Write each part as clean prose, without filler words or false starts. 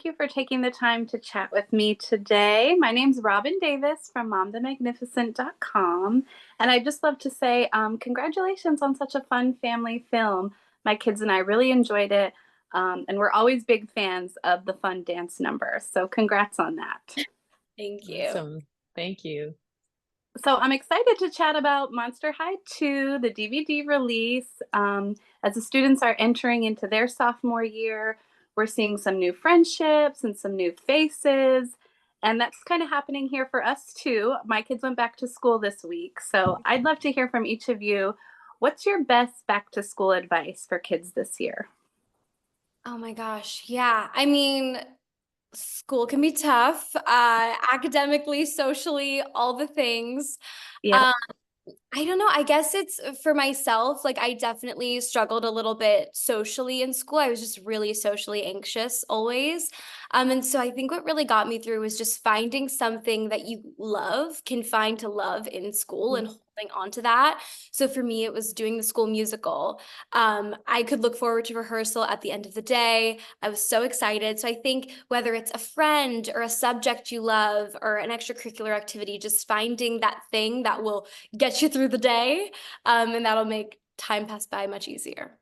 thank you for taking the time to chat with me today. My name's Robin Davis from momthemagnificent.com. And I'd just love to say congratulations on such a fun family film. My kids and I really enjoyed it. And we're always big fans of the fun dance number. So congrats on that. Thank you. Awesome. Thank you. So I'm excited to chat about Monster High 2, the DVD release. As the students are entering into their sophomore year, we're seeing some new friendships and some new faces. And that's kind of happening here for us too. My kids went back to school this week. So I'd love to hear from each of you. What's your best back to school advice for kids this year? Oh my gosh. Yeah. I mean, school can be tough, academically, socially, all the things. Yeah. Um, I don't know. I guess it's for myself. Like, I definitely struggled a little bit socially in school. I was just really socially anxious always. And so I think what really got me through was just finding something that you love, can find to love in school and holding on to that. So for me, it was doing the school musical. I could look forward to rehearsal at the end of the day. I was so excited. So I think whether it's a friend or a subject you love or an extracurricular activity, just finding that thing that will get you through the day, and that'll make time pass by much easier.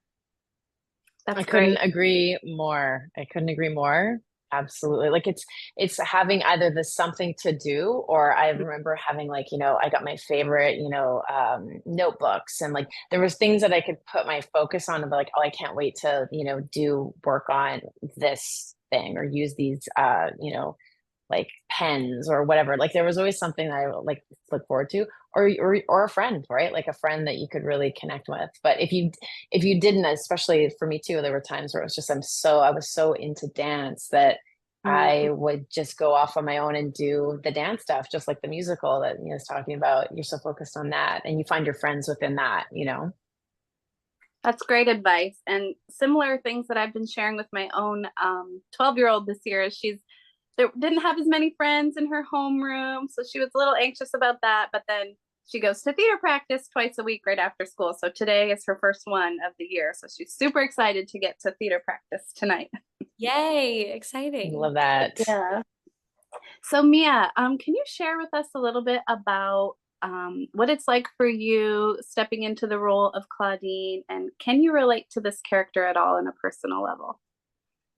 I That's couldn't great. agree more. I couldn't agree more. Absolutely. Like it's having either the something to do, or I remember having like, I got my favorite, notebooks, and like there was things that I could put my focus on and be like, oh, I can't wait to, do work on this thing or use these like pens or whatever. Like there was always something that I like look forward to, or a friend, right? Like a friend that you could really connect with. But if you didn't, especially for me too, there were times where it was just I was so into dance that I Mhm. would just go off on my own and do the dance stuff, just like the musical that is talking about. You're so focused on that, and you find your friends within that. That's great advice. And similar things that I've been sharing with my own 12-year-old this year is didn't have as many friends in her homeroom. So she was a little anxious about that. But then she goes to theater practice twice a week right after school. So today is her first one of the year. So she's super excited to get to theater practice tonight. Yay, exciting. Love that. Yeah. So Miia, can you share with us a little bit about what it's like for you stepping into the role of Clawdeen, and can you relate to this character at all on a personal level?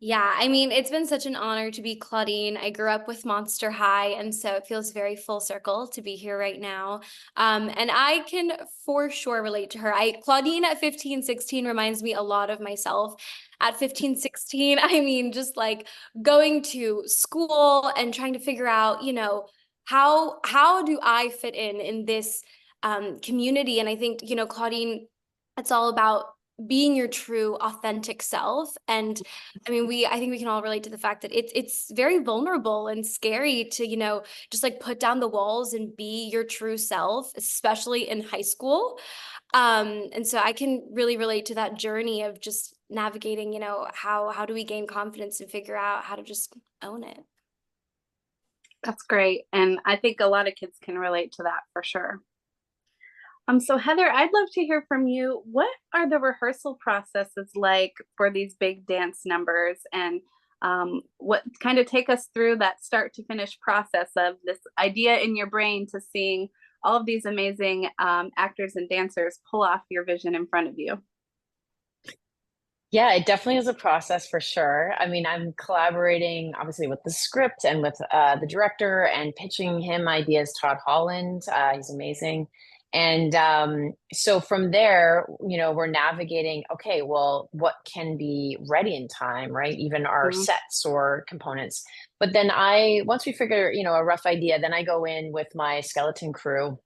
Yeah, I mean, it's been such an honor to be Claudine. I grew up with Monster High, and so it feels very full circle to be here right now. And I can for sure relate to her. Claudine at 15, 16 reminds me a lot of myself. At 15, 16, I mean, just like going to school and trying to figure out, how do I fit in this community? And I think, Claudine, it's all about being your true authentic self. And I mean, I think we can all relate to the fact that it's very vulnerable and scary to, just like put down the walls and be your true self, especially in high school. And so I can really relate to that journey of just navigating, how do we gain confidence and figure out how to just own it. That's great. And I think a lot of kids can relate to that for sure. So Heather, I'd love to hear from you. What are the rehearsal processes like for these big dance numbers? And what kind of take us through that start to finish process of this idea in your brain to seeing all of these amazing actors and dancers pull off your vision in front of you? Yeah, it definitely is a process for sure. I mean, I'm collaborating obviously with the script and with the director and pitching him ideas, Todd Holland. He's amazing. And so from there, we're navigating, okay, well, what can be ready in time, right? Even our Mhm. sets or components. But then once we figure, a rough idea, then I go in with my skeleton crew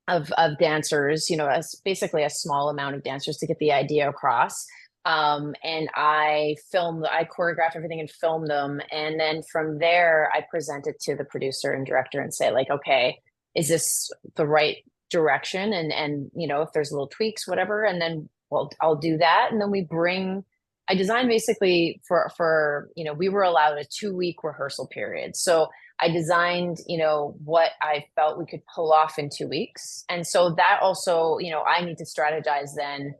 of dancers, as basically a small amount of dancers to get the idea across. And I choreograph everything and film them. And then from there, I present it to the producer and director and say, like, okay, is this the right direction? And if there's little tweaks, whatever. And then, well, I'll do that. And then I designed basically for, we were allowed a 2-week rehearsal period. So I designed, what I felt we could pull off in 2 weeks. And so that also, I need to strategize then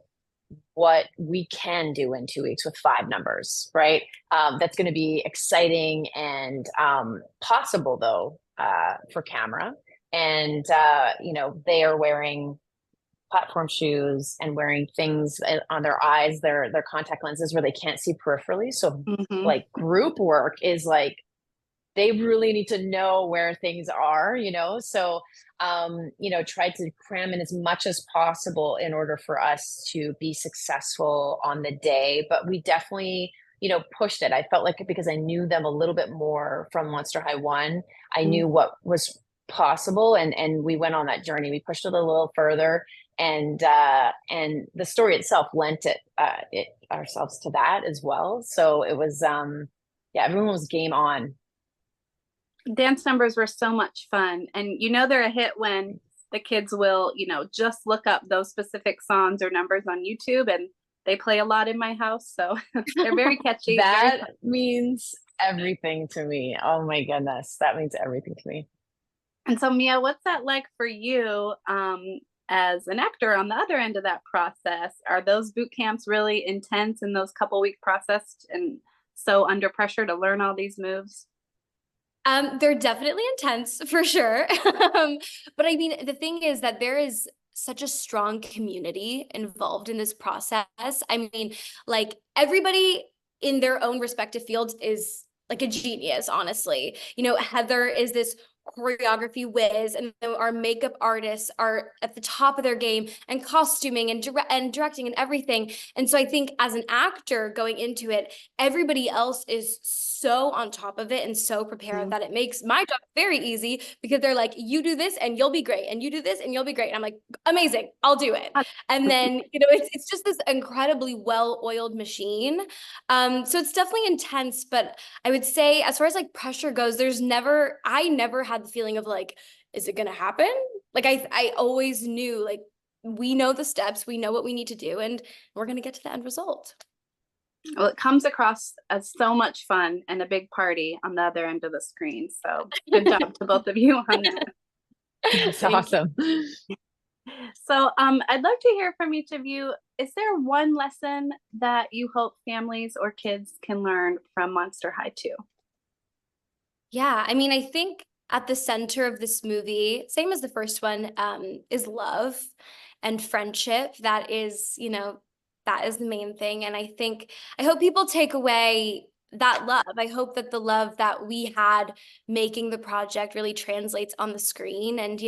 what we can do in 2 weeks with 5 numbers, right? That's going to be exciting and possible though for camera. And they are wearing platform shoes and wearing things on their eyes, their contact lenses where they can't see peripherally. So like group work is like, they really need to know where things are, so tried to cram in as much as possible in order for us to be successful on the day. But we definitely pushed it. I felt like it because I knew them a little bit more from Monster High 1. I knew what was possible, and we went on that journey. We pushed it a little further, and the story itself lent it ourselves to that as well. So it was everyone was game on. Dance numbers were so much fun, and they're a hit when the kids will just look up those specific songs or numbers on YouTube, and they play a lot in my house, so they're very catchy. That means everything to me. Oh my goodness, that means everything to me. And so Miia, what's that like for you as an actor on the other end of that process? Are those boot camps really intense in those couple-week process and so under pressure to learn all these moves? They're definitely intense for sure. But I mean, the thing is that there is such a strong community involved in this process. I mean, like everybody in their own respective fields is like a genius, honestly. Heather is this choreography whiz, and our makeup artists are at the top of their game, and costuming and directing and everything. And so I think as an actor going into it, everybody else is so on top of it and so prepared that it makes my job very easy, because they're like, you do this and you'll be great, and you do this and you'll be great. And I'm like, amazing, I'll do it. And then it's just this incredibly well-oiled machine. So it's definitely intense, but I would say as far as like pressure goes, I never had the feeling of like, is it gonna happen? Like I always knew, like, we know the steps, we know what we need to do, and we're gonna get to the end result. Well, it comes across as so much fun and a big party on the other end of the screen. So good job to both of you on that. That's awesome. So I'd love to hear from each of you. Is there one lesson that you hope families or kids can learn from Monster High 2? Yeah, I mean, I think at the center of this movie, same as the first one, is love and friendship. That is, that is the main thing. And I hope people take away that love. I hope that the love that we had making the project really translates on the screen. And,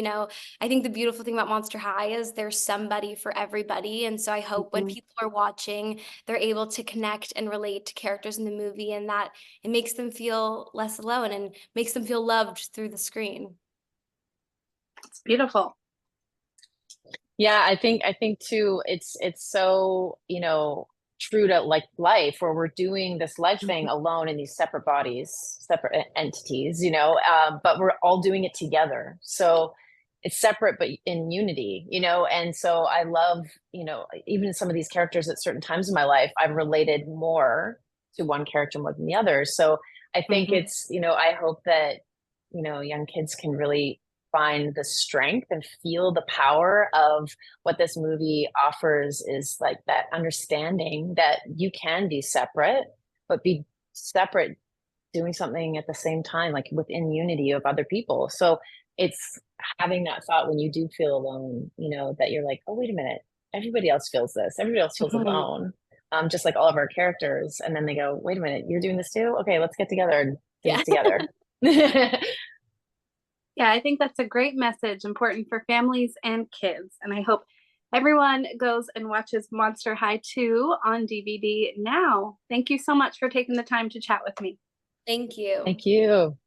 I think the beautiful thing about Monster High is there's somebody for everybody. And so I hope when people are watching, they're able to connect and relate to characters in the movie, and that it makes them feel less alone and makes them feel loved through the screen. It's beautiful. Yeah, I think too, it's so, true to like life, where we're doing this life thing alone in these separate bodies, separate entities, but we're all doing it together. So it's separate, but in unity, and so I love, even some of these characters at certain times in my life, I've related more to one character more than the other. So I think it's, I hope that, young kids can really find the strength and feel the power of what this movie offers, is like that understanding that you can be separate, but be separate doing something at the same time, like within unity of other people. So it's having that thought when you do feel alone, that you're like, oh, wait a minute, everybody else feels this. Everybody else feels alone. Just like all of our characters. And then they go, wait a minute, you're doing this too? Okay, let's get together and do this together. Yeah, I think that's a great message, important for families and kids. And I hope everyone goes and watches Monster High 2 on DVD now. Thank you so much for taking the time to chat with me. Thank you. Thank you.